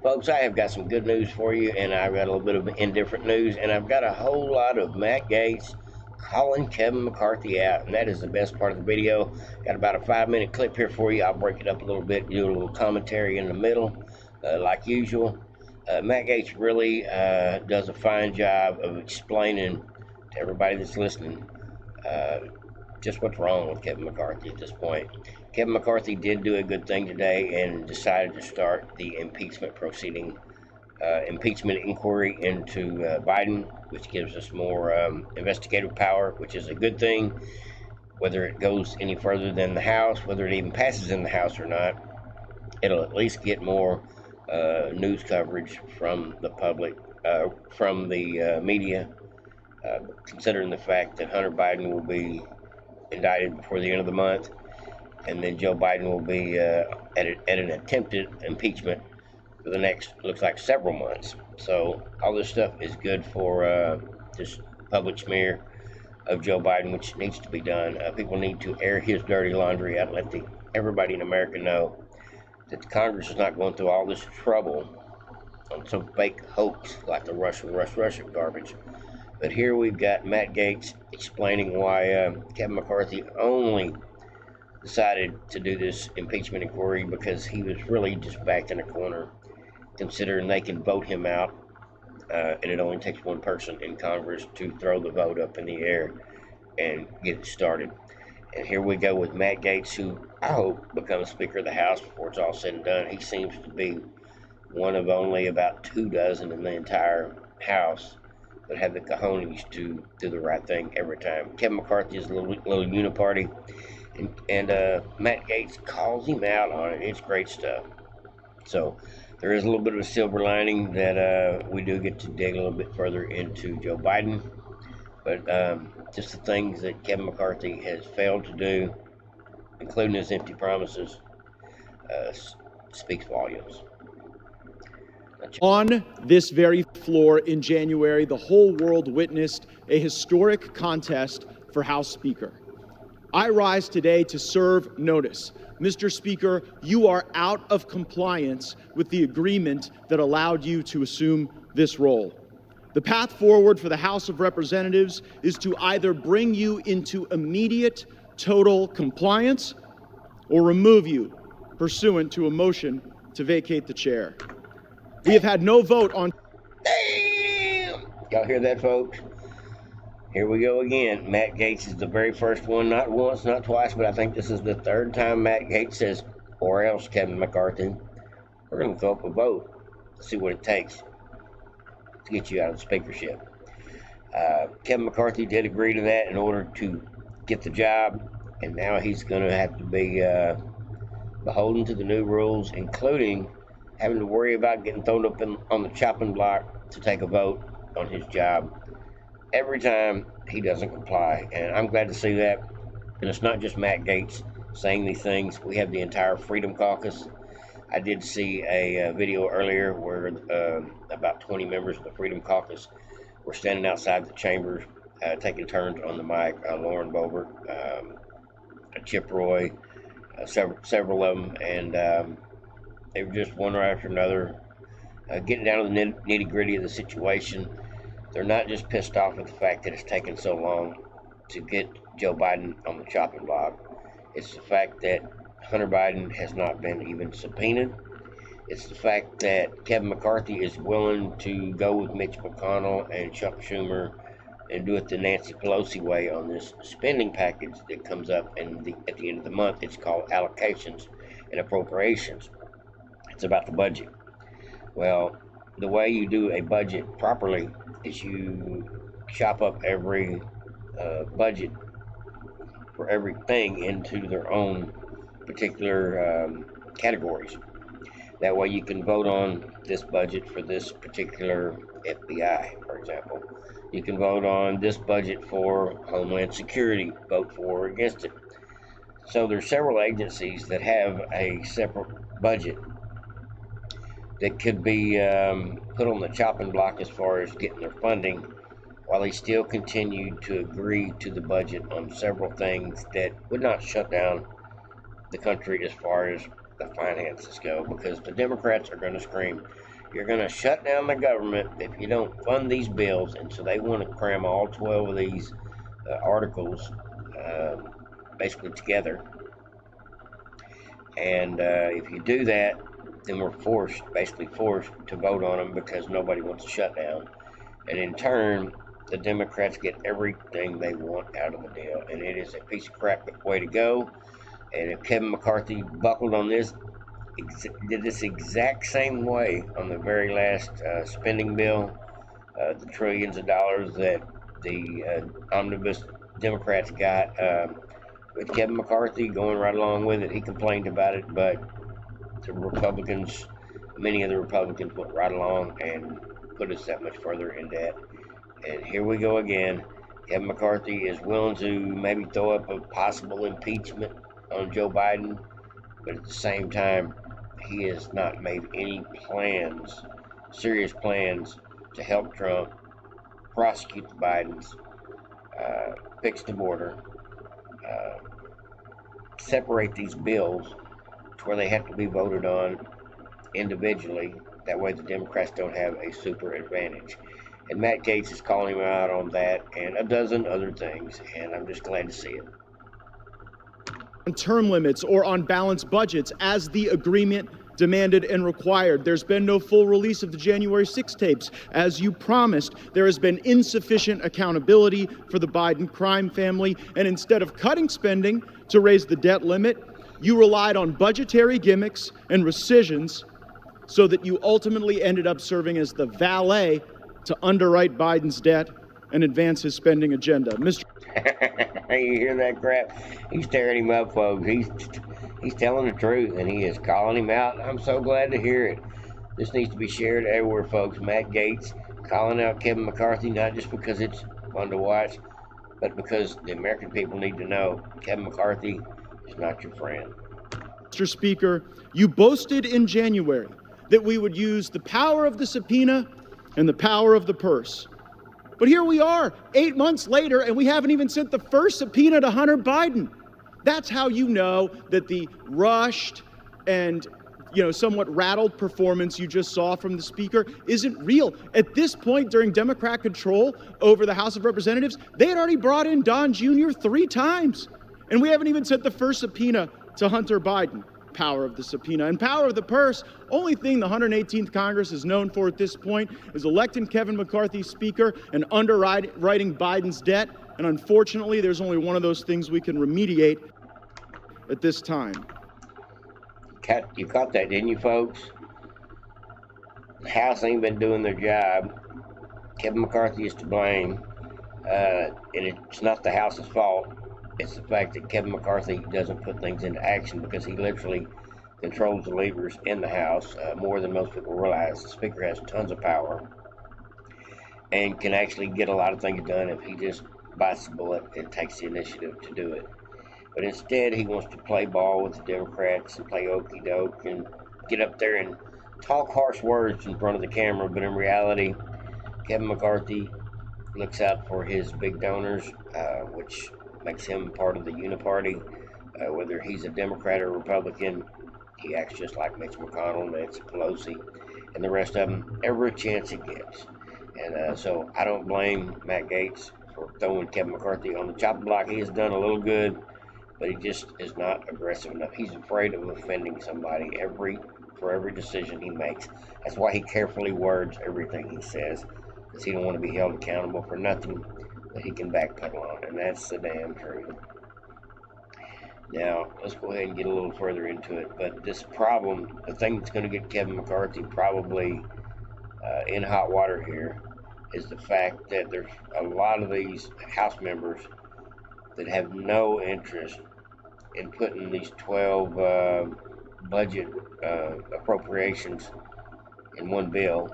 Folks, I have got some good news for you, and I've got a little bit of indifferent news, and I've got a whole lot of Matt Gaetz calling Kevin McCarthy out, and that is the best part of the video. Got about a 5-minute clip here for you. I'll break it up a little bit, do a little commentary in the middle, like usual. Matt Gaetz really does a fine job of explaining to everybody that's listening uh, just what's wrong with Kevin McCarthy at this point. Kevin McCarthy did do a good thing today and decided to start the impeachment inquiry into Biden, which gives us more investigative power, which is a good thing. Whether it goes any further than the House, whether it even passes in the House or not, it'll at least get more news coverage from the public, from the media, considering the fact that Hunter Biden will be indicted before the end of the month, and then Joe Biden will be at an attempted impeachment for the next, looks like, several months. So all this stuff is good for this public smear of Joe Biden, which needs to be done. People need to air his dirty laundry out and let everybody in America know that the Congress is not going through all this trouble on some fake hoax like the Russian garbage. But here we've got Matt Gaetz explaining why Kevin McCarthy only decided to do this impeachment inquiry because he was really just backed in a corner, considering they can vote him out, and it only takes one person in Congress to throw the vote up in the air and get it started. And here we go with Matt Gaetz, who I hope becomes Speaker of the House before it's all said and done. He seems to be one of only about 24 in the entire House that have the cojones to do the right thing every time. Kevin McCarthy is a little uniparty, and Matt Gaetz calls him out on it. It's great stuff. So there is a little bit of a silver lining that we do get to dig a little bit further into Joe Biden. But just the things that Kevin McCarthy has failed to do, including his empty promises, speaks volumes. On this very floor in January, the whole world witnessed a historic contest for House Speaker. I rise today to serve notice. Mr. Speaker, you are out of compliance with the agreement that allowed you to assume this role. The path forward for the House of Representatives is to either bring you into immediate total compliance or remove you pursuant to a motion to vacate the chair. We have had no vote on... Damn! Y'all hear that, folks? Here we go again. Matt Gaetz is the very first one, not once, not twice, but I think this is the third time Matt Gaetz says, or else, Kevin McCarthy, we're going to go up a vote to see what it takes to get you out of the speakership. Kevin McCarthy did agree to that in order to get the job, and now he's going to have to be beholden to the new rules, including having to worry about getting thrown up on the chopping block to take a vote on his job every time he doesn't comply. And I'm glad to see that. And it's not just Matt Gaetz saying these things. We have the entire Freedom Caucus. I did see a video earlier where about 20 members of the Freedom Caucus were standing outside the chambers, taking turns on the mic. Lauren Boebert, Chip Roy, several of them, and they were just one right after another, getting down to the nitty-gritty of the situation. They're not just pissed off at the fact that it's taken so long to get Joe Biden on the chopping block. It's the fact that Hunter Biden has not been even subpoenaed. It's the fact that Kevin McCarthy is willing to go with Mitch McConnell and Chuck Schumer and do it the Nancy Pelosi way on this spending package that comes up at the end of the month. It's called allocations and appropriations. It's about the budget. Well, the way you do a budget properly is you chop up every budget for everything into their own particular categories. That way you can vote on this budget for this particular FBI, for example. You can vote on this budget for Homeland Security, vote for or against it. So there's several agencies that have a separate budget that could be put on the chopping block as far as getting their funding, while they still continue to agree to the budget on several things that would not shut down the country as far as the finances go, because the Democrats are going to scream, you're going to shut down the government if you don't fund these bills. And so they want to cram all 12 of these articles basically together. And if you do that, then we're basically forced to vote on them because nobody wants to shut down. And in turn, the Democrats get everything they want out of the deal. And it is a piece of crap way to go. And if Kevin McCarthy buckled on this, did this exact same way on the very last spending bill, the trillions of dollars that the omnibus Democrats got, with Kevin McCarthy going right along with it. He complained about it, but the Republicans, many of the Republicans went right along and put us that much further in debt. And here we go again. Kevin McCarthy is willing to maybe throw up a possible impeachment on Joe Biden, but at the same time, he has not made any plans, serious plans, to help Trump, prosecute the Bidens, fix the border, separate these bills to where they have to be voted on individually. That way the Democrats don't have a super advantage. And Matt Gaetz is calling him out on that and a dozen other things, and I'm just glad to see it. On term limits or on balanced budgets as the agreement demanded and required. There's been no full release of the January 6 tapes. As you promised, there has been insufficient accountability for the Biden crime family, and instead of cutting spending to raise the debt limit, you relied on budgetary gimmicks and rescissions so that you ultimately ended up serving as the valet to underwrite Biden's debt and advance his spending agenda. Mr. You hear that crap? He's tearing him up, folks. He's telling the truth, and he is calling him out. I'm so glad to hear it. This needs to be shared everywhere, folks. Matt Gaetz calling out Kevin McCarthy, not just because it's fun to watch, but because the American people need to know Kevin McCarthy is not your friend. Mr. Speaker, you boasted in January that we would use the power of the subpoena and the power of the purse. But here we are, 8 months later, and we haven't even sent the first subpoena to Hunter Biden. That's how you know that the rushed and, somewhat rattled performance you just saw from the Speaker isn't real. At this point, during Democrat control over the House of Representatives, they had already brought in Don Jr. 3 times. And we haven't even sent the first subpoena to Hunter Biden. Power of the subpoena and power of the purse. Only thing the 118th Congress is known for at this point is electing Kevin McCarthy Speaker and underwriting Biden's debt. And unfortunately, there's only one of those things we can remediate at this time. You caught that, didn't you, folks? The House ain't been doing their job. Kevin McCarthy is to blame. And it's not the House's fault. It's the fact that Kevin McCarthy doesn't put things into action because he literally controls the levers in the House more than most people realize. The Speaker has tons of power and can actually get a lot of things done if he just bites the bullet and takes the initiative to do it. But instead, he wants to play ball with the Democrats and play okey doke and get up there and talk harsh words in front of the camera. But in reality, Kevin McCarthy looks out for his big donors, which makes him part of the uniparty. Whether he's a Democrat or Republican, he acts just like Mitch McConnell, Nancy Pelosi, and the rest of them every chance he gets. And so I don't blame Matt Gaetz for throwing Kevin McCarthy on the chopping block. He has done a little good, but he just is not aggressive enough. He's afraid of offending somebody for every decision he makes. That's why he carefully words everything he says, because he don't want to be held accountable for nothing that he can backpedal on, and that's the damn truth. Now, let's go ahead and get a little further into it. But this problem, the thing that's going to get Kevin McCarthy probably in hot water here, is the fact that there's a lot of these House members that have no interest in putting these 12 budget appropriations in one bill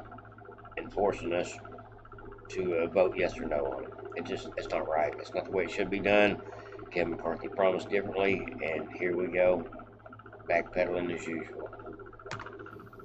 and forcing us to vote yes or no on it. It's not right. It's not the way it should be done. Kevin McCarthy promised differently, and here we go, backpedaling as usual.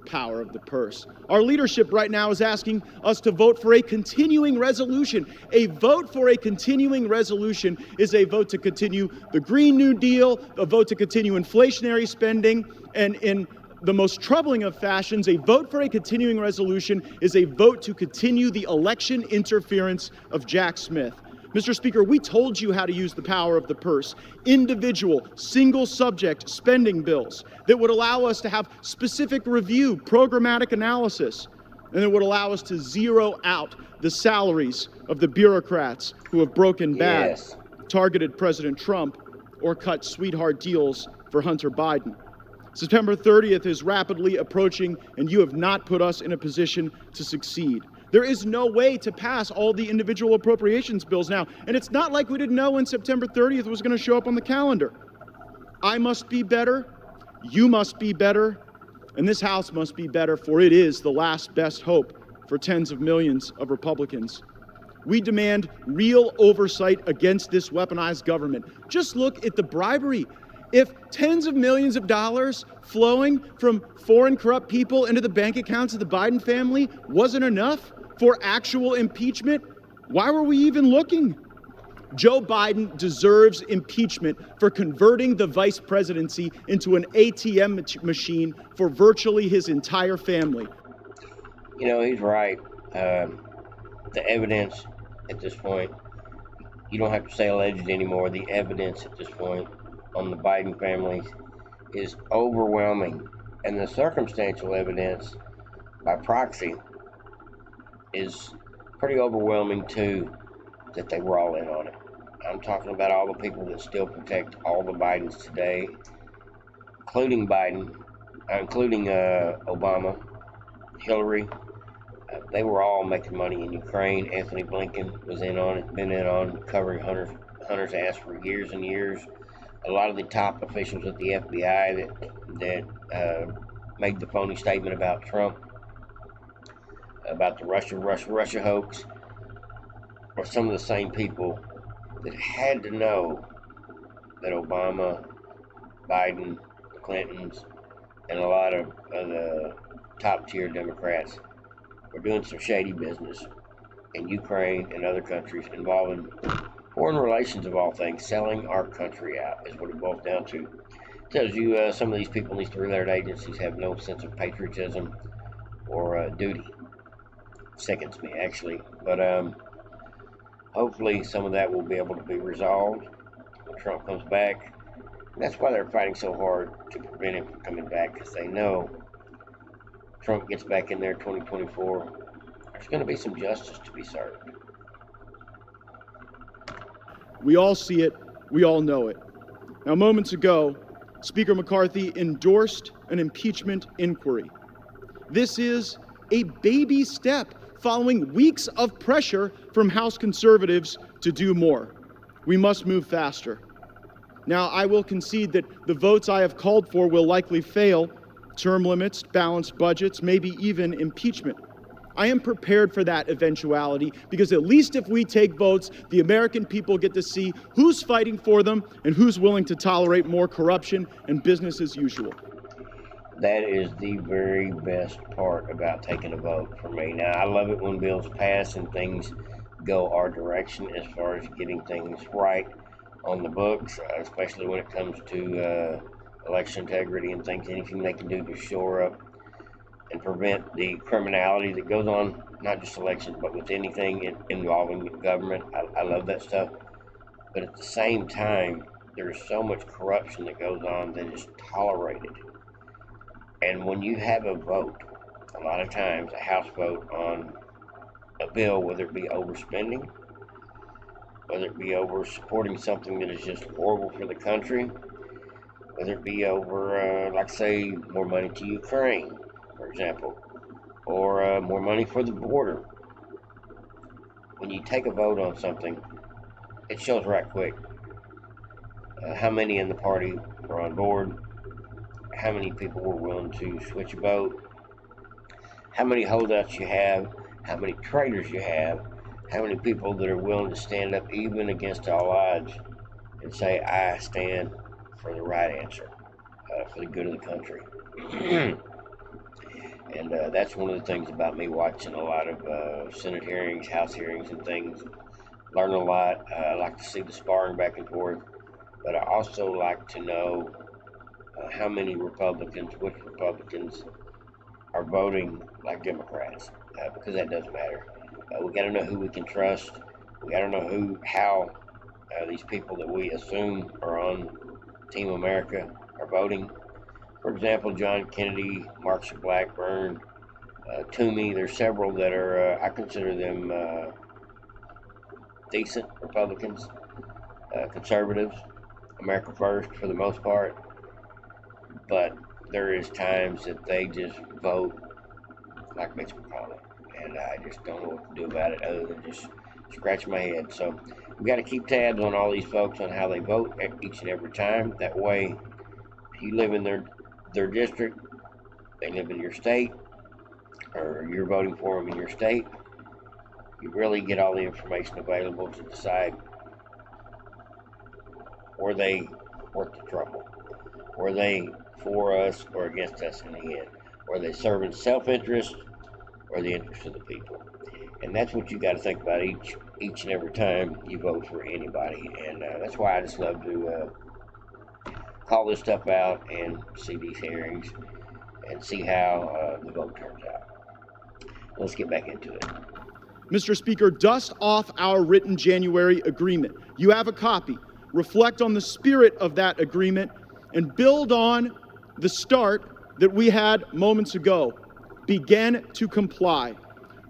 power of the purse. Our leadership right now is asking us to vote for a continuing resolution. A vote for a continuing resolution is a vote to continue the Green New Deal, a vote to continue inflationary spending, and in the most troubling of fashions, a vote for a continuing resolution is a vote to continue the election interference of Jack Smith. Mr. Speaker, we told you how to use the power of the purse. Individual, single-subject spending bills that would allow us to have specific review, programmatic analysis, and that would allow us to zero out the salaries of the bureaucrats who have broken bad, targeted President Trump, or cut sweetheart deals for Hunter Biden. September 30th is rapidly approaching, and you have not put us in a position to succeed. There is no way to pass all the individual appropriations bills now, and it's not like we didn't know when September 30th was going to show up on the calendar. I must be better, you must be better, and this House must be better, for it is the last best hope for tens of millions of Republicans. We demand real oversight against this weaponized government. Just look at the bribery. If tens of millions of dollars flowing from foreign corrupt people into the bank accounts of the Biden family wasn't enough for actual impeachment, why were we even looking? Joe Biden deserves impeachment for converting the vice presidency into an ATM machine for virtually his entire family. You know, he's right. The evidence at this point, you don't have to say alleged anymore. The evidence at this point on the Biden family is overwhelming. And the circumstantial evidence by proxy is pretty overwhelming too, that they were all in on it. I'm talking about all the people that still protect all the Bidens today, including Biden, including Obama, Hillary. They were all making money in Ukraine. Anthony Blinken was in on it, been in on covering Hunter's ass for years and years. A lot of the top officials at the FBI that made the phony statement about Trump, about the Russia hoax, are some of the same people that had to know that Obama, Biden, the Clintons, and a lot of the top-tier Democrats were doing some shady business in Ukraine and other countries involving foreign relations of all things. Selling our country out is what it boils down to. It tells you some of these people in these three-lettered agencies have no sense of patriotism or duty. Sickens me, actually. But hopefully some of that will be able to be resolved when Trump comes back. And that's why they're fighting so hard to prevent him from coming back, because they know Trump gets back in there 2024, there's going to be some justice to be served. We all see it. We all know it. Now, moments ago, Speaker McCarthy endorsed an impeachment inquiry. This is a baby step following weeks of pressure from House conservatives to do more. We must move faster. Now, I will concede that the votes I have called for will likely fail: term limits, balanced budgets, maybe even impeachment. I am prepared for that eventuality, because at least if we take votes, the American people get to see who's fighting for them and who's willing to tolerate more corruption and business as usual. That is the very best part about taking a vote for me. Now, I love it when bills pass and things go our direction as far as getting things right on the books, especially when it comes to election integrity and things. Anything they can do to shore up and prevent the criminality that goes on, not just elections, but with anything involving government. I love that stuff. But at the same time, there's so much corruption that goes on that is tolerated. And when you have a vote, a lot of times a House vote on a bill, whether it be overspending, whether it be over supporting something that is just horrible for the country, whether it be over, like say, more money to Ukraine, for example, or more money for the border. When you take a vote on something, it shows right quick how many in the party were on board, how many people were willing to switch a vote, how many holdouts you have, how many traitors you have, how many people that are willing to stand up even against all odds and say, I stand for the right answer, for the good of the country. And that's one of the things about me watching a lot of Senate hearings, House hearings, and things. Learn a lot. I like to see the sparring back and forth, but I also like to know how many Republicans, which Republicans are voting like Democrats, because that does matter. We got to know who we can trust. We got to know how these people that we assume are on Team America are voting. For example, John Kennedy, Marshall Blackburn, Toomey. There's several that are, I consider them decent Republicans, conservatives, America first for the most part. But there is times that they just vote like Mitch McConnell, and I just don't know what to do about it other than just scratch my head. So we got to keep tabs on all these folks on how they vote each and every time. That way, if you live in their district, they live in your state, or you're voting for them in your state, you really get all the information available to decide were they worth the trouble, were they for us or against us in the end, were they serving self-interest or the interest of the people. And that's what you got to think about each and every time you vote for anybody. And that's why I just love to call this stuff out and see these hearings and see how the vote turns out. Let's get back into it. Mr. Speaker, dust off our written January agreement. You have a copy. Reflect on the spirit of that agreement and build on the start that we had moments ago. Begin to comply.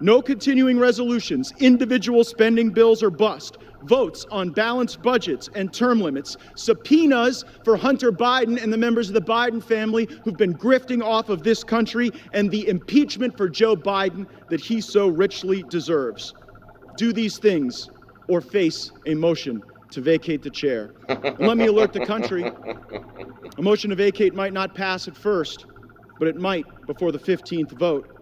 No continuing resolutions, individual spending bills or bust, votes on balanced budgets and term limits, subpoenas for Hunter Biden and the members of the Biden family who've been grifting off of this country, and the impeachment for Joe Biden that he so richly deserves. Do these things or face a motion to vacate the chair. And let me alert the country, a motion to vacate might not pass at first, but it might before the 15th vote.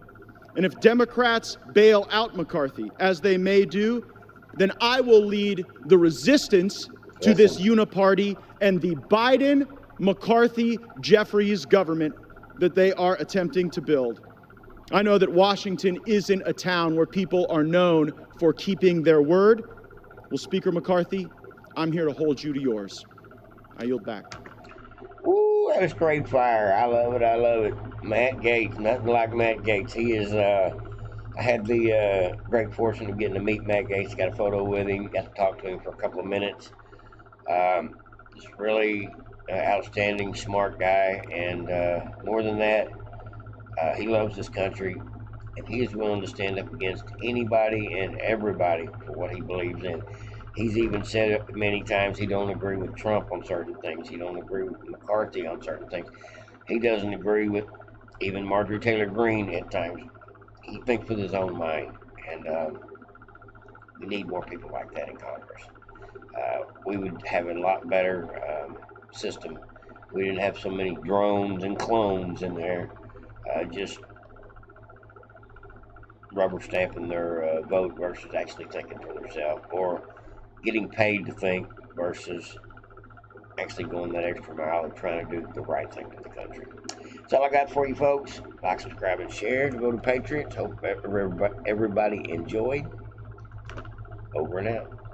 And if Democrats bail out McCarthy, as they may do, then I will lead the resistance to this uniparty and the Biden, McCarthy, Jeffries government that they are attempting to build. I know that Washington isn't a town where people are known for keeping their word. Well, Speaker McCarthy, I'm here to hold you to yours. I yield back. Ooh, that was straight fire. I love it. I love it. Matt Gaetz, nothing like Matt Gaetz. He is, I had the great fortune of getting to meet Matt Gaetz. Got a photo with him. Got to talk to him for a couple of minutes. Just really outstanding, smart guy. And more than that, he loves this country. And he is willing to stand up against anybody and everybody for what he believes in. He's even said it many times he don't agree with Trump on certain things. He don't agree with McCarthy on certain things. He doesn't agree with even Marjorie Taylor Greene at times. He thinks with his own mind. And we need more people like that in Congress. We would have a lot better system. We didn't have so many drones and clones in there just rubber stamping their vote versus actually thinking for themselves, or getting paid to think versus actually going that extra mile and trying to do the right thing for the country. That's all I got for you folks. Like, subscribe, and share to go to Patriots. Hope everybody enjoyed. Over and out.